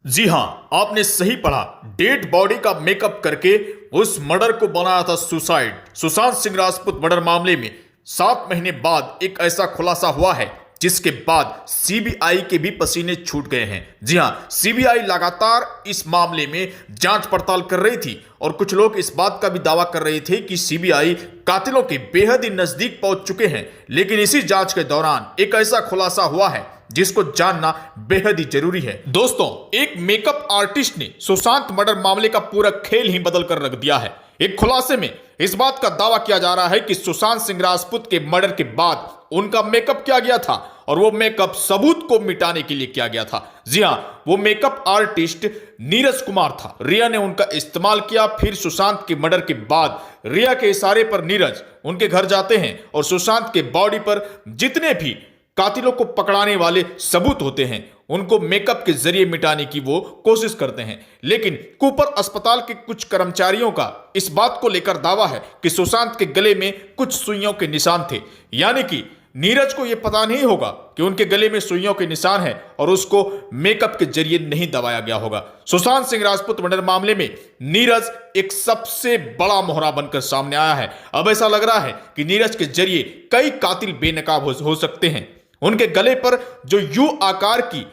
जी हां, आपने सही पढ़ा। डेड बॉडी का मेकअप करके उस मर्डर को बनाया था सुसाइड। सुशांत सिंह राजपूत मर्डर मामले में 7 महीने बाद एक ऐसा खुलासा हुआ है जिसके बाद सीबीआई के भी पसीने छूट गए हैं। जी हां, सीबीआई लगातार इस मामले में जांच पड़ताल कर रही थी और कुछ लोग इस बात का भी दावा कर रहे थे कि सीबीआई कातिलों के बेहद ही नजदीक पहुंच चुके हैं। लेकिन इसी जांच के दौरान एक ऐसा खुलासा हुआ है जिसको जानना बेहद ही जरूरी है। दोस्तों, एक मेकअप आर्टिस्ट ने सुशांत मर्डर मामले का पूरा खेल ही बदल कर रख दिया है। एक खुलासे में इस बात का दावा किया जा रहा है कि सुशांत सिंह राजपूत के मर्डर के बाद उनका मेकअप किया गया था और वो मेकअप सबूत को मिटाने के लिए किया गया था। जी हां, वो मेकअप आर्टिस्ट नीरज कुमार था। रिया ने उनका इस्तेमाल किया। फिर सुशांत के मर्डर के बाद रिया के इशारे पर नीरज उनके घर जाते हैं और सुशांत के बॉडी पर जितने भी कातिलों को पकड़ाने वाले सबूत होते हैं उनको मेकअप के जरिए मिटाने की वो कोशिश करते हैं। लेकिन कूपर अस्पताल के कुछ कर्मचारियों का इस बात को लेकर दावा है कि सुशांत के गले में कुछ सुइयों के निशान थे, यानी कि नीरज को यह पता नहीं होगा कि उनके गले में सुइयों के निशान है और उसको मेकअप के जरिए नहीं दबाया गया होगा। सुशांत सिंह राजपूत मर्डर मामले में नीरज एक सबसे बड़ा मोहरा बनकर सामने आया है। अब ऐसा लग रहा है कि नीरज के जरिए कई कातिल बेनकाब हो सकते हैं। उनके गले पर जो यू आकार की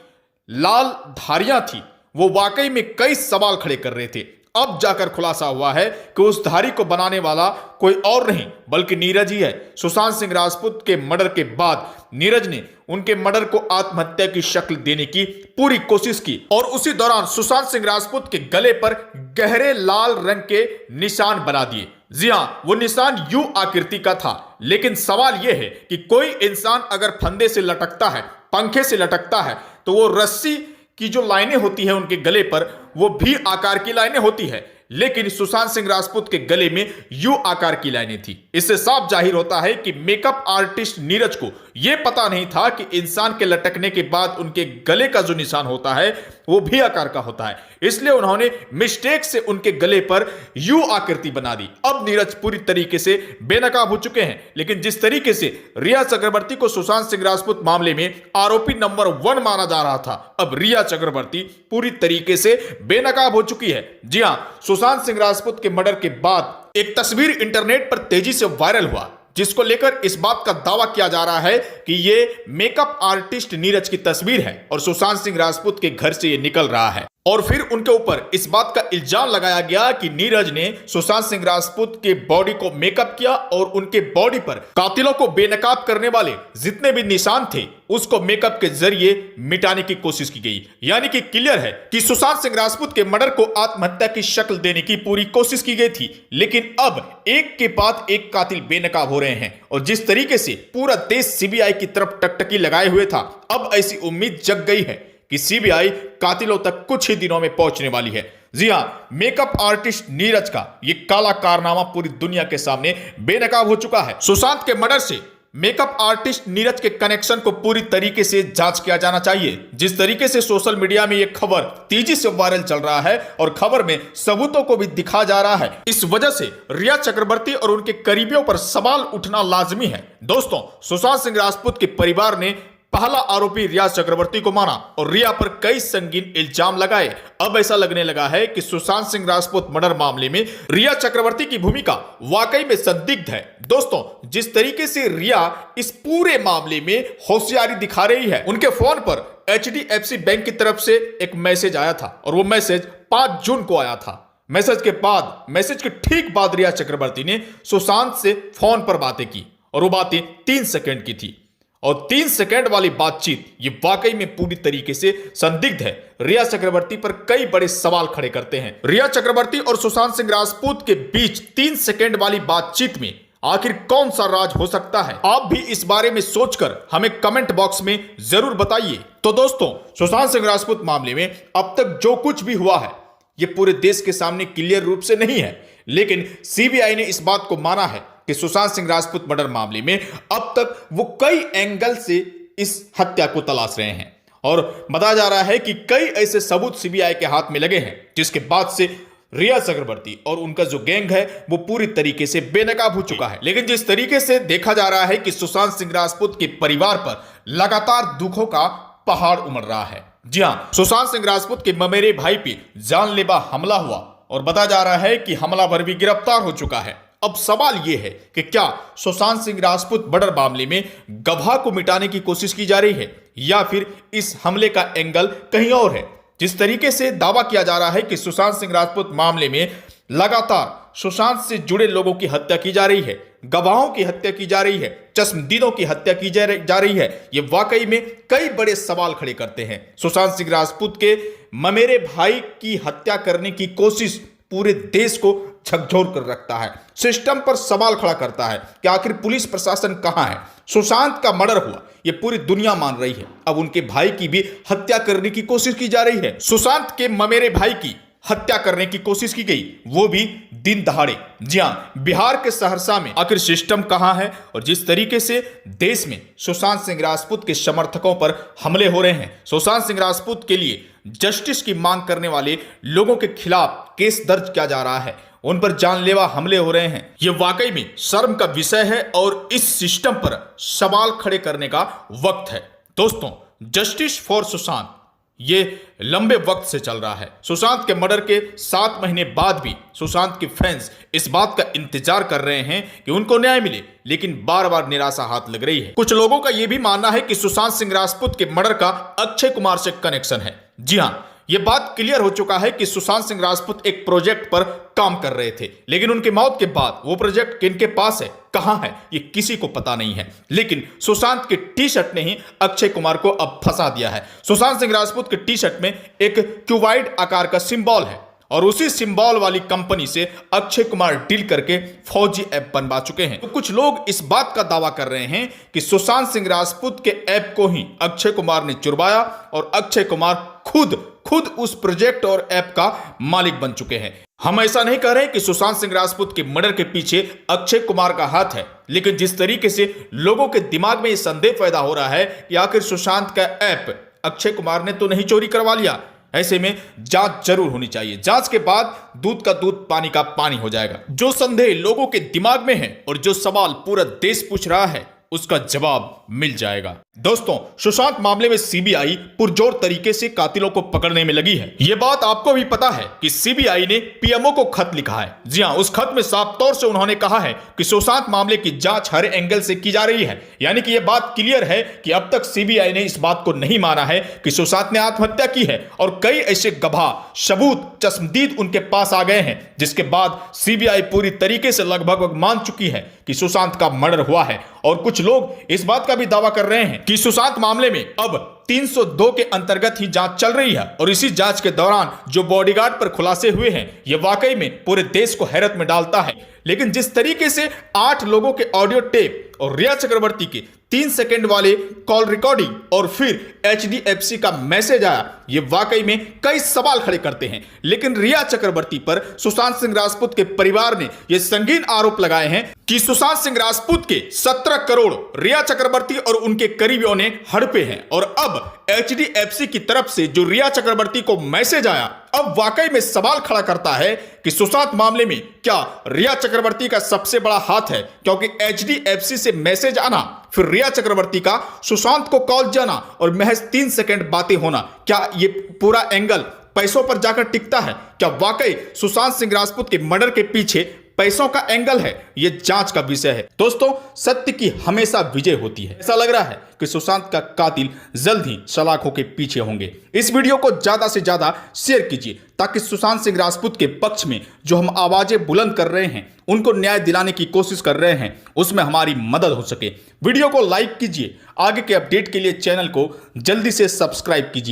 लाल धारियां थी वो वाकई में कई सवाल खड़े कर रहे थे। अब जाकर खुलासा हुआ है कि उस धारी को बनाने वाला कोई और नहीं बल्कि नीरज ही है। सुशांत सिंह राजपूत के मर्डर के बाद नीरज ने उनके मर्डर को आत्महत्या की शक्ल देने की पूरी कोशिश की और उसी दौरान सुशांत सिंह राजपूत के गले पर गहरे लाल रंग के निशान बना दिए। जी हां, वो निशान यू आकृति का था। लेकिन सवाल यह है कि कोई इंसान अगर फंदे से लटकता है, पंखे से लटकता है, तो वो रस्सी की जो लाइनें होती है उनके गले पर वो भी आकार की लाइनें होती है। लेकिन सुशांत सिंह राजपूत के गले में यू आकार की लाइनें थी। इससे साफ जाहिर होता है कि मेकअप आर्टिस्ट नीरज को यह पता नहीं था कि इंसान के लटकने के बाद उनके गले का जो निशान होता है वो भी आकार का होता है। इसलिए उन्होंने मिस्टेक से उनके गले पर यू आकृति बना दी। अब नीरज पूरी तरीके से बेनकाब हो चुके हैं। लेकिन जिस तरीके से रिया चक्रवर्ती को सुशांत सिंह राजपूत मामले में आरोपी नंबर 1 माना जा रहा था, अब रिया चक्रवर्ती पूरी तरीके से बेनकाब हो चुकी है। जी हां, सुशांत सिंह राजपूत के मर्डर के बाद एक तस्वीर इंटरनेट पर तेजी से वायरल हुआ जिसको लेकर इस बात का दावा किया जा रहा है कि यह मेकअप आर्टिस्ट नीरज की तस्वीर है और सुशांत सिंह राजपूत के घर से यह निकल रहा है। और फिर उनके ऊपर इस बात का इल्जाम लगाया गया कि नीरज ने सुशांत सिंह राजपूत के बॉडी को मेकअप किया और उनके बॉडी पर कातिलों को बेनकाब करने वाले जितने भी निशान थे उसको मेकअप के जरिए मिटाने की कोशिश की गई। यानी कि क्लियर है कि सुशांत सिंह राजपूत के मर्डर को आत्महत्या की शक्ल देने की पूरी कोशिश की गई थी। लेकिन अब एक के बाद एक कातिल बेनकाब हो रहे हैं और जिस तरीके से पूरा देश सीबीआई की तरफ टकटकी लगाए हुए था, अब ऐसी उम्मीद जग गई है कि सीबीआई कातिलों तक कुछ ही दिनों में पहुंचने वाली है। जी हां, मेकअप आर्टिस्ट नीरज का ये काला कारनामा पूरी दुनिया के सामने बेनकाब हो चुका है। सुशांत के मर्डर से मेकअप आर्टिस्ट नीरज के कनेक्शन को पूरी तरीके से जांच किया जाना चाहिए। जिस तरीके से सोशल मीडिया में यह खबर तेजी से वायरल चल रहा है और खबर में सबूतों को भी दिखा जा रहा है, इस वजह से रिया चक्रवर्ती और उनके करीबियों पर सवाल उठना लाजमी है। दोस्तों, सुशांत सिंह राजपूत के परिवार ने पहला आरोपी रिया चक्रवर्ती को माना और रिया पर कई संगीन इल्जाम लगाए। अब ऐसा लगने लगा है कि सुशांत सिंह राजपूत मर्डर मामले में रिया चक्रवर्ती की भूमिका वाकई में संदिग्ध है। दोस्तों, जिस तरीके से रिया इस पूरे मामले में होशियारी दिखा रही है, उनके फोन पर HDFC बैंक की तरफ से एक मैसेज आया था और वो मैसेज 5 जून को आया था। मैसेज के ठीक बाद रिया चक्रवर्ती ने सुशांत से फोन पर बातें की और वो बातें 3 सेकंड की थी और 3 सेकंड वाली बातचीत ये वाकई में पूरी तरीके से संदिग्ध है। रिया चक्रवर्ती पर कई बड़े सवाल खड़े करते हैं। रिया चक्रवर्ती और सुशांत सिंह राजपूत के बीच 3 सेकंड वाली बातचीत में आखिर कौन सा राज हो सकता है? आप भी इस बारे में सोचकर हमें कमेंट बॉक्स में जरूर बताइए। तो दोस्तों, सुशांत सिंह राजपूत मामले में अब तक जो कुछ भी हुआ है ये पूरे देश के सामने क्लियर रूप से नहीं है, लेकिन सीबीआई ने इस बात को माना है कि सुशांत सिंह राजपूत मर्डर मामले में अब तक वो कई एंगल से इस हत्या को तलाश रहे हैं और बताया जा रहा है कि कई ऐसे सबूत सीबीआई के हाथ में लगे हैं जिसके बाद से रिया चक्रवर्ती और उनका जो गैंग है वो पूरी तरीके से बेनकाब हो चुका है। लेकिन जिस तरीके से देखा जा रहा है कि सुशांत सिंह राजपूत के परिवार पर लगातार दुखों का पहाड़ उमड़ रहा है, जी हां, सुशांत सिंह राजपूत के ममेरे भाई पे जानलेवा हमला हुआ और बताया जा रहा है कि हमलावर भी गिरफ्तार हो चुका है। अब सवाल यह है कि क्या सुशांत सिंह राजपूत मर्डर मामले में गवाह को मिटाने की कोशिश की जा रही है या फिर इस हमले का एंगल कहीं और है। जिस तरीके से दावा किया जा रहा है कि सुशांत सिंह राजपूत मामले में लगातार सुशांत से जुड़े लोगों की हत्या की जा रही है, गवाहों की हत्या की जा रही है, चश्मदीदों की हत्या की जा रही है, ये वाकई में कई बड़े सवाल खड़े करते हैं। सुशांत सिंह राजपूत के ममेरे भाई की हत्या करने की कोशिश पूरे देश को झकझोर कर रखता है, सिस्टम पर सवाल खड़ा करता है कि आखिर पुलिस प्रशासन कहां है। सुशांत का मर्डर हुआ, ये पूरी दुनिया मान रही है, अब उनके भाई की भी हत्या करने की कोशिश की जा रही है। सुशांत के ममेरे भाई की हत्या करने की कोशिश की गई, वो भी दिन दहाड़े। जी हां, बिहार के सहरसा में। आखिर सिस्टम कहां है। और जिस तरीके से देश में सुशांत सिंह राजपूत के समर्थकों पर हमले हो रहे हैं, सुशांत सिंह राजपूत के लिए जस्टिस की मांग करने वाले लोगों के खिलाफ केस दर्ज किया जा रहा है, उन पर जानलेवा हमले हो रहे हैं, यह वाकई में शर्म का विषय है और इस सिस्टम पर सवाल खड़े करने का वक्त है। दोस्तों, जस्टिस फॉर सुशांत ये लंबे वक्त से चल रहा है। सुशांत के मर्डर के 7 महीने बाद भी सुशांत के फैंस इस बात का इंतजार कर रहे हैं कि उनको न्याय मिले, लेकिन बार बार निराशा हाथ लग रही है। कुछ लोगों का यह भी मानना है कि सुशांत सिंह राजपूत के मर्डर का अक्षय कुमार से कनेक्शन है। जी हां, यह बात क्लियर हो चुका है कि सुशांत सिंह राजपूत एक प्रोजेक्ट पर काम कर रहे थे, लेकिन उनके मौत के बाद वो प्रोजेक्ट किनके पास है, कहां है, ये किसी को पता नहीं है। लेकिन सुशांत के टी शर्ट ने ही अक्षय कुमार को अब फंसा दिया है। सुशांत सिंह राजपूत के टी शर्ट में एक क्यूबाइड आकार का सिंबल है और उसी सिंबल वाली कंपनी से अक्षय कुमार डील करके फौजी ऐप बनवा चुके हैं। तो कुछ लोग इस बात का दावा कर रहे हैं कि सुशांत सिंह राजपूत के ऐप को ही अक्षय कुमार ने चुरवाया और अक्षय कुमार खुद उस प्रोजेक्ट और ऐप का मालिक बन चुके हैं। हम ऐसा नहीं कह रहे कि सुशांत सिंह राजपूत के मर्डर के पीछे अक्षय कुमार का हाथ है, लेकिन जिस तरीके से लोगों के दिमाग में यह संदेह पैदा हो रहा है कि आखिर सुशांत का ऐप अक्षय कुमार ने तो नहीं चोरी करवा लिया, ऐसे में जांच जरूर होनी चाहिए। जांच के बाद दूध का दूध पानी का पानी हो जाएगा। जो संदेह लोगों के दिमाग में है और जो सवाल पूरा देश पूछ रहा है, उसका जवाब मिल जाएगा। दोस्तों, सुशांत मामले में सीबीआई पुरजोर तरीके से कातिलों को पकड़ने में लगी है। यह बात आपको भी पता है कि सीबीआई ने पीएमओ को खत लिखा है। जी हां, उस खत में साफ तौर से उन्होंने कहा है कि सुशांत मामले की जांच हर एंगल से की जा रही है। यानी कि यह बात क्लियर है कि अब तक सीबीआई ने इस बात को नहीं माना है कि सुशांत ने आत्महत्या की है और कई ऐसे गवाह, सबूत, चश्मदीद उनके पास आ गए हैं, जिसके बाद सीबीआई पूरी तरीके से लगभग मान चुकी है कि सुशांत का मर्डर हुआ है। और कुछ लोग इस बात का भी दावा कर रहे हैं कि सुशांत मामले में अब 302 के अंतर्गत ही जांच चल रही है और इसी जांच के दौरान जो बॉडीगार्ड पर खुलासे हुए हैं, यह वाकई में पूरे देश को हैरत में डालता है। लेकिन जिस तरीके से 8 लोगों के ऑडियो टेप और रिया चक्रवर्ती के 3 सेकंड वाले कॉल रिकॉर्डिंग और फिर एचडीएफसी का मैसेज आया, ये वाकई में कई सवाल खड़े करते हैं। लेकिन रिया चक्रवर्ती पर सुशांत सिंह राजपूत के परिवार ने यह संगीन आरोप लगाए हैं कि सुशांत सिंह राजपूत के 17 करोड़ रिया चक्रवर्ती और उनके करीबियों ने हड़पे हैं। और अब एचडीएफसी की तरफ से जो रिया चक्रवर्ती को मैसेज आया, अब वाकई में सवाल खड़ा करता है कि सुशांत मामले में क्या रिया चक्रवर्ती का सबसे बड़ा हाथ है, क्योंकि एचडीएफसी से मैसेज आना, फिर रिया चक्रवर्ती का सुशांत को कॉल जाना और महज 3 सेकंड बातें होना, क्या ये पूरा एंगल पैसों पर जाकर टिकता है? क्या वाकई सुशांत सिंह राजपूत के मर्डर के पीछे पैसों का एंगल है? यह जांच का विषय है। दोस्तों, सत्य की हमेशा विजय होती है। ऐसा लग रहा है कि सुशांत का कातिल जल्द ही सलाखों के पीछे होंगे। इस वीडियो को ज्यादा से ज्यादा शेयर कीजिए ताकि सुशांत सिंह राजपूत के पक्ष में जो हम आवाजें बुलंद कर रहे हैं, उनको न्याय दिलाने की कोशिश कर रहे हैं, उसमें हमारी मदद हो सके। वीडियो को लाइक कीजिए। आगे के अपडेट के लिए चैनल को जल्दी से सब्सक्राइब कीजिए।